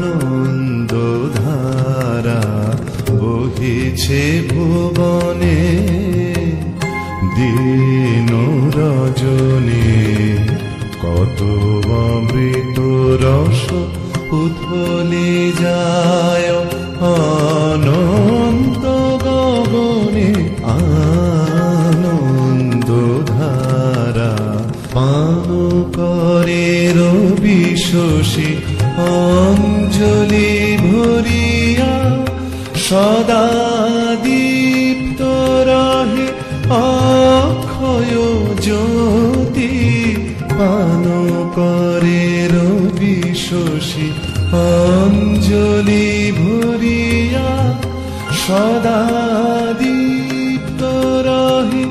আনন্দ ধারা বহিছে ভুবনে, দিন রজনী কত অমৃত রস উথলে যায় অনন্ত গগনে। আনন্দ ধারা পান করে রবি শশী অঞ্জলি ভরিয়া, সদা দীপ্ত রহে অক্ষয় জ্যোতি। পান করে রবি শশী অঞ্জলি ভরিয়া, সদা দীপ্ত রহে